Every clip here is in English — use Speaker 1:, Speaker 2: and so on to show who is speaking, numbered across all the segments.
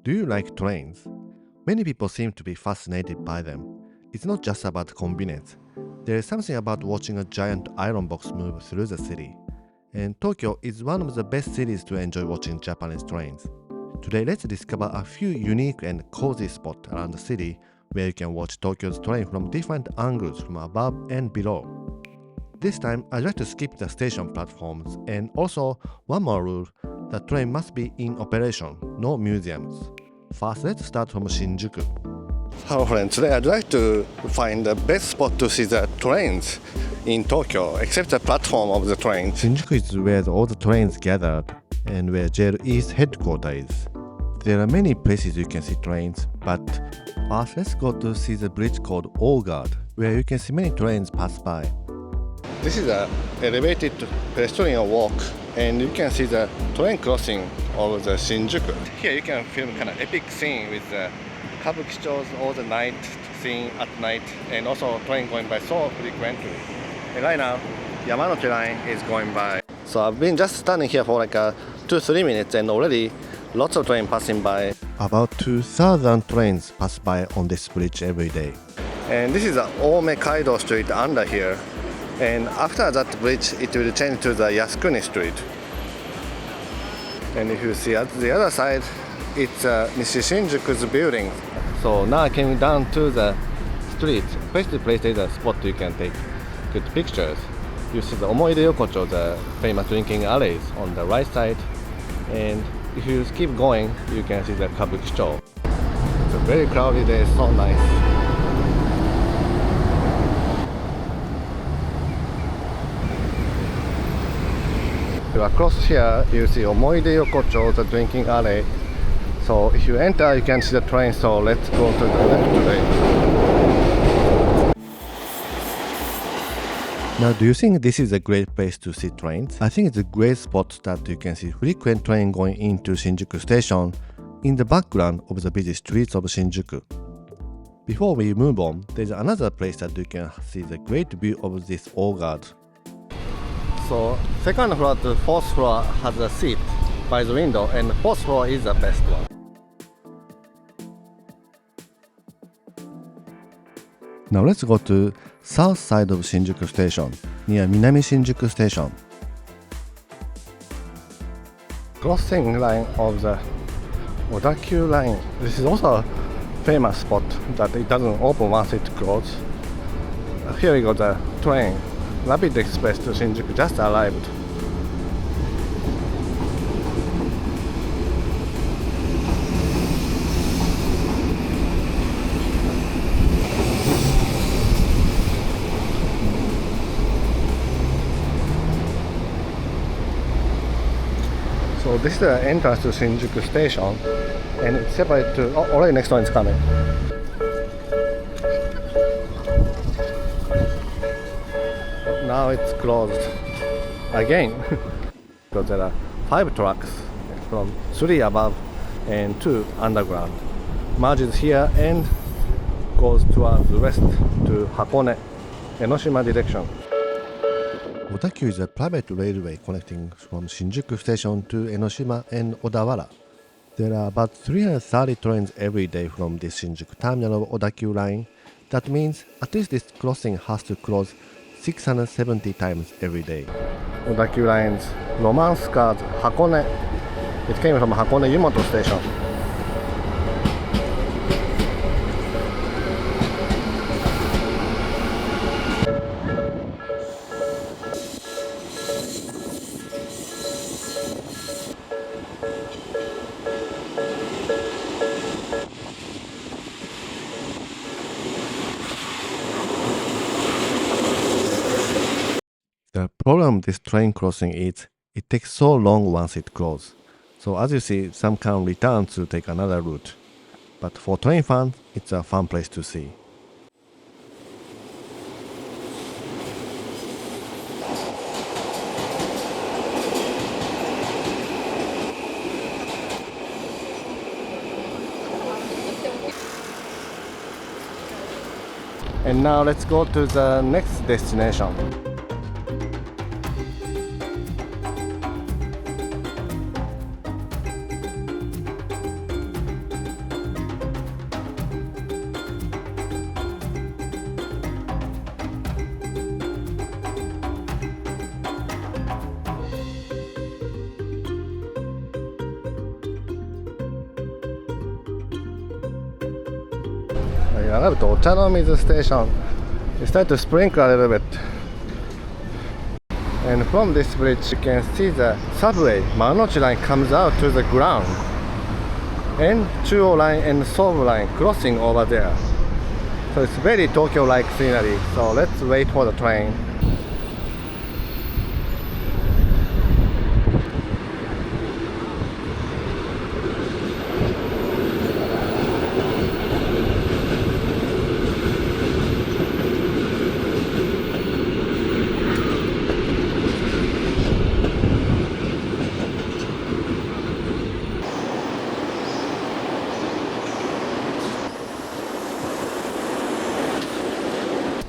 Speaker 1: Do you like trains? Many people seem to be fascinated by them. It's not just about convenience. There is something about watching a giant iron box move through the city. And Tokyo is one of the best cities to enjoy watching Japanese trains. Today, let's discover a few unique and cozy spots around the city where you can watch Tokyo's train from different angles from above and below. This time, I'd like to skip the station platforms, and also one more rule: the train must be in operation, no museums. First, let's start from Shinjuku. Hello friends, today I'd like to find the best spot to see the trains in Tokyo, except the platform of the train. Shinjuku is where all the trains gathered and where JR East headquarters is. There are many places you can see trains, but first let's go to see the bridge called All-Guard, where you can see many trains pass by. This is an elevated pedestrian walk, and you can see the train crossing of the Shinjuku. Here you can film kind of epic scene with the kabuki all the night scene at night, and also train going by so frequently. And right now, Yamanote line is going by. So I've been just standing here for like 2-3 minutes, and already lots of trains passing by. About 2,000 trains pass by on this bridge every day. And this is the Ome Kaido Street under here. And after that bridge, it will change to the Yasukuni Street. And if you see at the other side, it's Nishi Shinjuku's building. So now I came down to the street. Best place is a spot you can take good pictures. You see the Omoide Yokocho, the famous drinking alleys on the right side. And if you keep going, you can see the Kabukicho. It's a very crowded day, so nice. Across here, you see Omoide Yokocho, the drinking alley. So if you enter, you can see the train. So let's go to the left today. Now, do you think this is a great place to see trains? I think it's a great spot that you can see frequent train going into Shinjuku Station in the background of the busy streets of Shinjuku. Before we move on, there's another place that you can see the great view of this All-Guard. So second floor to fourth floor has a seat by the window, and the fourth floor is the best one. Now let's go to south side of Shinjuku Station, near Minami Shinjuku Station. Crossing line of the Odakyu line. This is also a famous spot that it doesn't open once it closes. Here we go, the train. Rapid Express to Shinjuku just arrived. So this is the entrance to Shinjuku Station, and it's separated to, already next one is coming. Now it's closed again because there are 5 tracks from 3 above and 2 underground. Merges here and goes towards the west to Hakone, Enoshima direction. Odakyu is a private railway connecting from Shinjuku Station to Enoshima and Odawara. There are about 330 trains every day from this Shinjuku terminal of Odakyu line. That means at least this crossing has to close 670 times every day. Odakyu Line's romance card Hakone. It came from Hakone Yumoto Station. The problem with this train crossing is it takes so long once it closes. So as you see, some can return to take another route. But for train fans, it's a fun place to see. And now let's go to the next destination. I arrived to Ochanomizu station. It started to sprinkle a little bit. And from this bridge you can see the subway Marunouchi line comes out to the ground. And Chuo line and Sobu line crossing over there. So it's very Tokyo-like scenery. So let's wait for the train.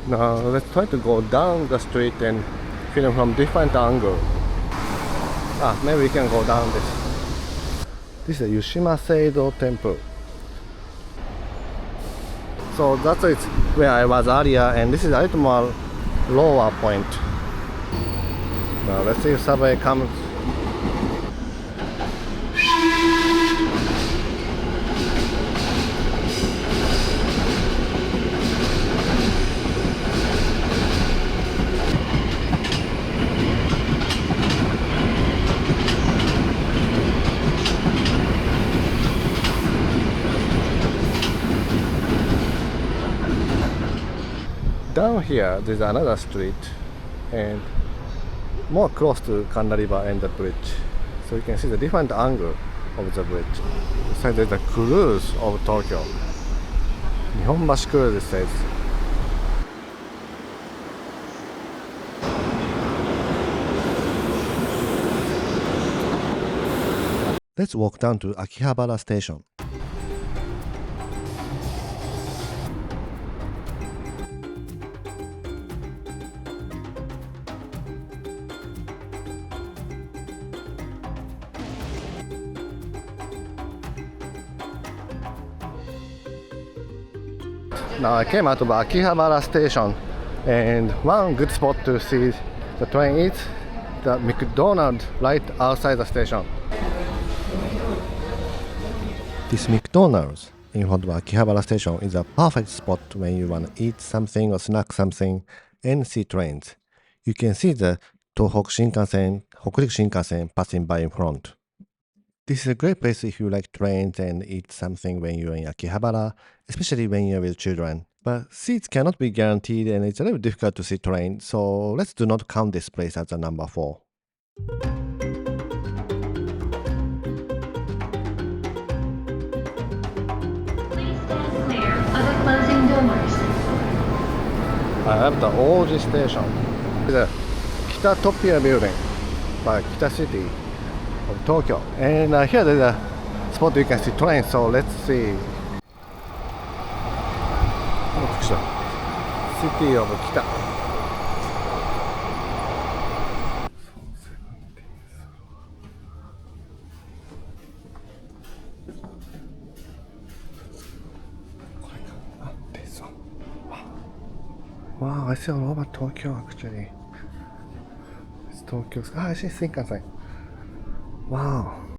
Speaker 1: Now let's try to go down the street and film from different angle. Maybe we can go down this. This is the Yushima Seido Temple. So that's it where I was earlier, and this is a little more lower point. Now let's see if subway comes. Down here there's another street and more close to Kanda River and the bridge, so you can see the different angle of the bridge. So there's the cruise of Tokyo. Nihonbashi cruise, it says. Let's walk down to Akihabara station. Now I came out of Akihabara station, and one good spot to see the train is the McDonald's right outside the station. This McDonald's in front of Akihabara station is a perfect spot when you want to eat something or snack something and see trains. You can see the Tohoku Shinkansen, Hokuriku Shinkansen passing by in front. This is a great place if you like trains and eat something when you're in Akihabara, especially when you're with children. But seats cannot be guaranteed and it's a little difficult to see trains, so let's do not count this place as a number 4.
Speaker 2: Please stand clear of the closing doors.
Speaker 1: I have the Oji station. The Kitatopia building by Kita City of Tokyo. And here there's a spot you can see trains, so let's see. City of Kita. Wow, I see all over Tokyo actually. It's Tokyo. I see Shinkansen. Wow.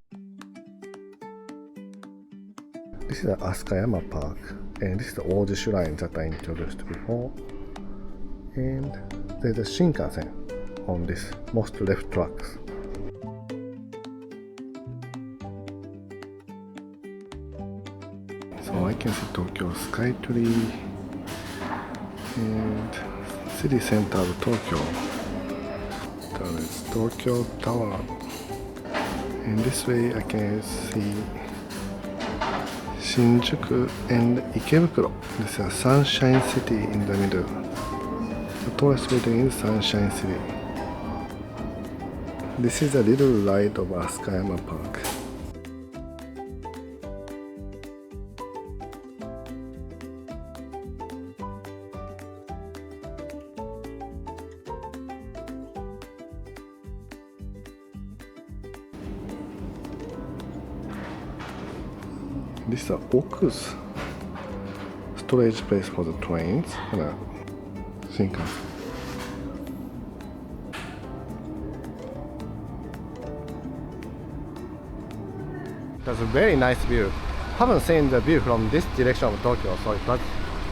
Speaker 1: This is the Asukayama Park, and this is the Oji Shrine that I introduced before. And there's a Shinkansen on this most left tracks. So I can see Tokyo Skytree and city center of Tokyo. There is Tokyo Tower. And this way I can see Shinjuku and Ikebukuro. This is Sunshine City in the middle. The tallest building is Sunshine City. This is a little ride of Asukayama Park. This is the Oku's storage place for the trains and Shinkansen. That's a very nice view. Haven't seen the view from this direction of Tokyo, so it was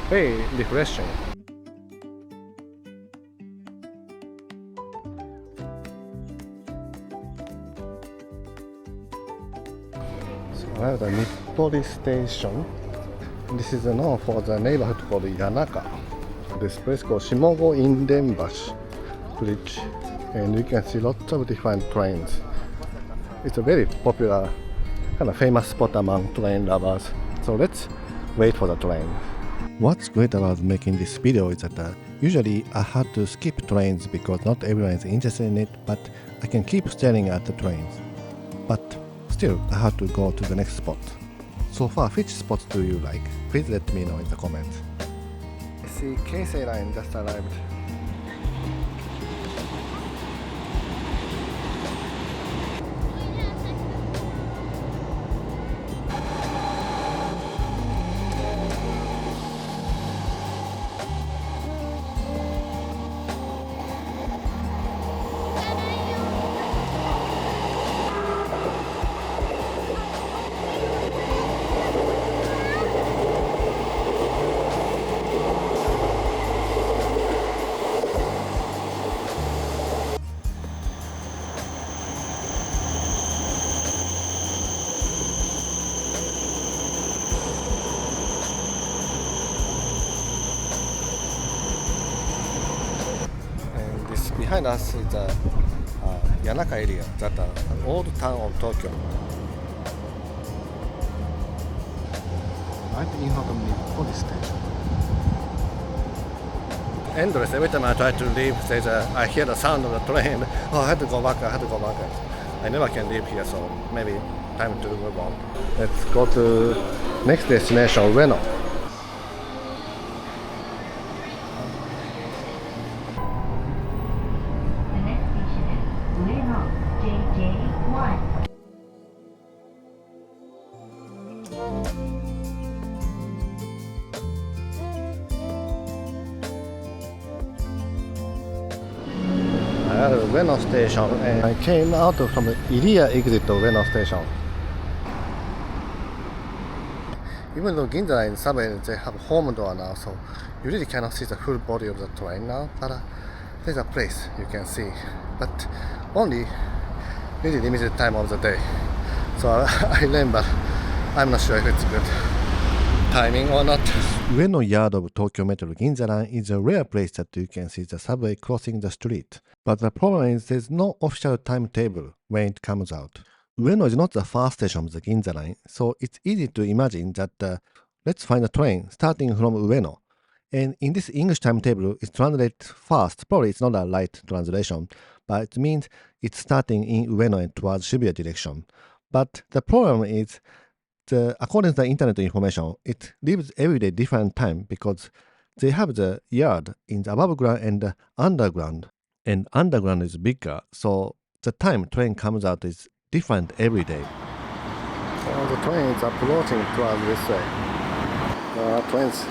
Speaker 1: very refreshing. So I have the Nippori station. This is known for the neighborhood called Yanaka. This place called Shimogo Indenbashi Bridge, and you can see lots of different trains. It's a very popular, kind of famous spot among train lovers. So let's wait for the train. What's great about making this video is that usually I had to skip trains because not everyone is interested in it, but I can keep staring at the trains. But still, I have to go to the next spot. So far, which spots do you like? Please let me know in the comments. I see Keisei line just arrived. And this behind us is the Yanaka area, that an old town of Tokyo. Right in front of Nippori station. Endless. Every time I try to leave, I hear the sound of the train. Oh, I had to go back. I never can leave here, so maybe time to move on. Let's go to next destination, Ueno.
Speaker 2: The next station is Ueno JJ1.
Speaker 1: I had a Ueno station, and I came out from the Iriya exit of Ueno station. Even though Ginza line subway they have home door now, so you really cannot see the full body of the train now. But there's a place you can see, but only really limited time of the day. So I remember, I'm not sure if it's good timing or not. Ueno yard of Tokyo Metro Ginza line is a rare place that you can see the subway crossing the street. But the problem is there's no official timetable when it comes out. Ueno is not the first station of the Ginza line, so it's easy to imagine that let's find a train starting from Ueno. And in this English timetable, it's translated fast. Probably it's not a right translation, but it means it's starting in Ueno and towards Shibuya direction. But the problem is, according to the internet information, it leaves every day different time because they have the yard in the above ground and the underground. And underground is bigger, so the time train comes out is different every day. The train is approaching towards this way. Trains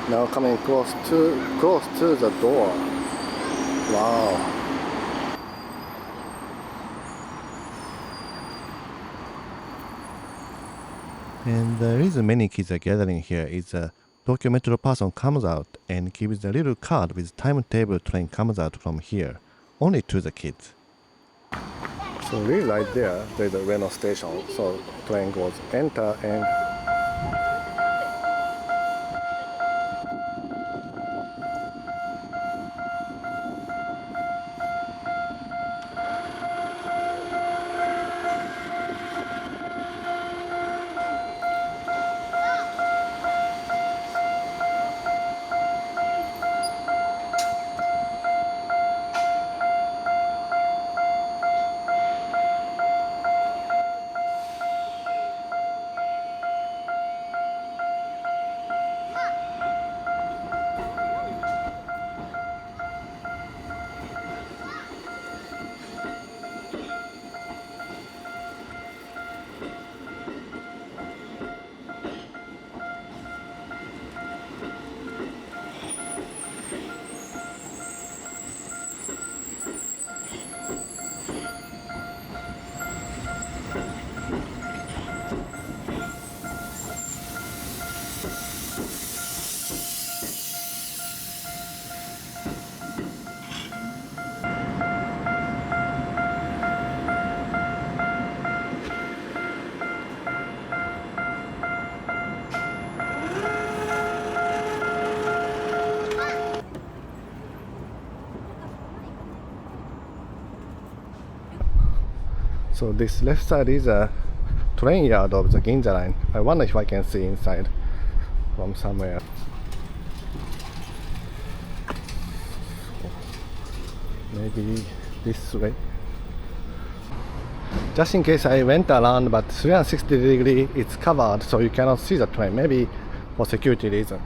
Speaker 1: now coming close to the door. Wow. And the reason many kids are gathering here is a Tokyo Metro person comes out and gives a little card with timetable train comes out from here, only to the kids. So really right there, there's a Ueno station, so train goes enter and So this left side is a train yard of the Ginza line. I wonder if I can see inside from somewhere. Maybe this way. Just in case I went around, but 360 it's covered, so you cannot see the train. Maybe for security reason.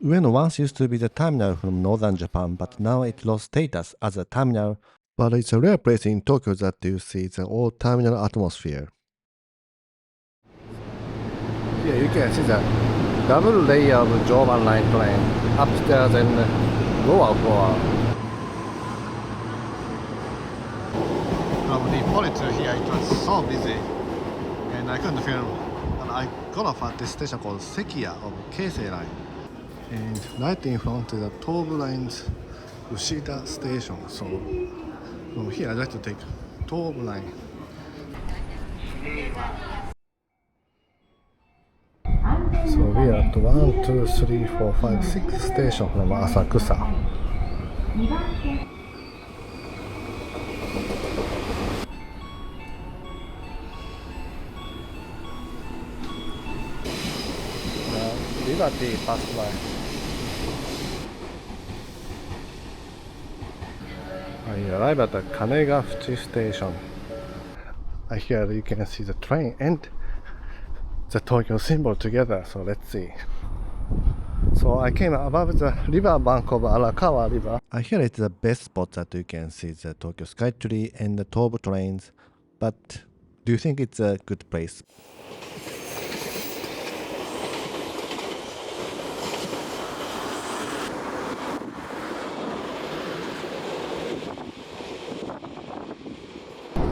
Speaker 1: Ueno once used to be the terminal from northern Japan, but now it lost status as a terminal. But it's a rare place in Tokyo that you see the old terminal atmosphere. Here you can see the double layer of Joban line train, upstairs and lower floor. From Ippoly to here it was so busy and I couldn't film. But I got off at this station called Sekiya of Keisei line. And right in front is the Tobu line's Ushida station. So from here I'd like to take Tobu line. So we are at 1, 2, 3, 4, 5, 6 station from Asakusa. Liberty passed by. I arrived at the Kanegafuchi station. Here you can see the train and the Tokyo symbol together, so let's see. So I came above the river bank of Arakawa River. I hear it's the best spot that you can see the Tokyo Skytree and the Tobu trains, but do you think it's a good place?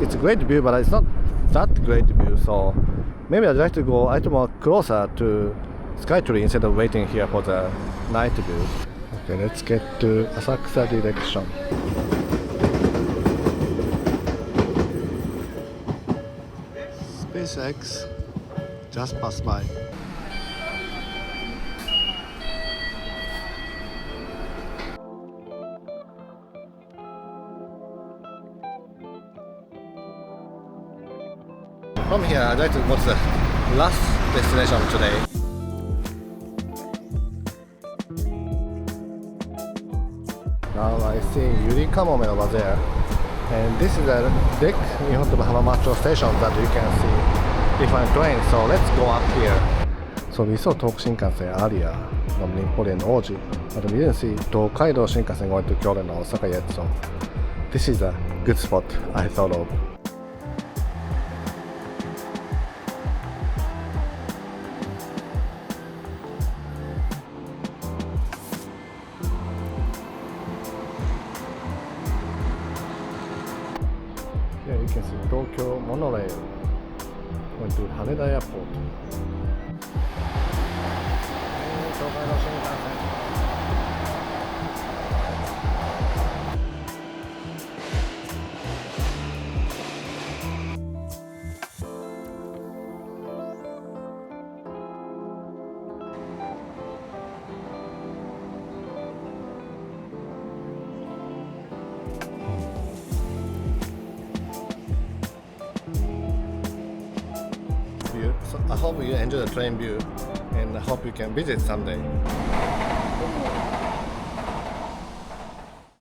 Speaker 1: It's a great view, but it's not that great view, so maybe I'd like to go a little more closer to Skytree instead of waiting here for the night view. Okay, let's get to Asakusa direction. SpaceX just passed by. From here, I'd like to go to the last destination today. Now I see Yuri Kamome over there. And this is a deck in front of Hamamatsu station that you can see different trains. So let's go up here. So we saw Tohoku Shinkansen earlier from Ippoly and Oji, but we didn't see Tokaido Shinkansen going to Kyoto and Osaka yet. So this is a good spot I thought of. Here you can see Tokyo monorail going to Haneda Airport. Tokaido Shinkansen. So I hope you enjoy the train view and I hope you can visit someday.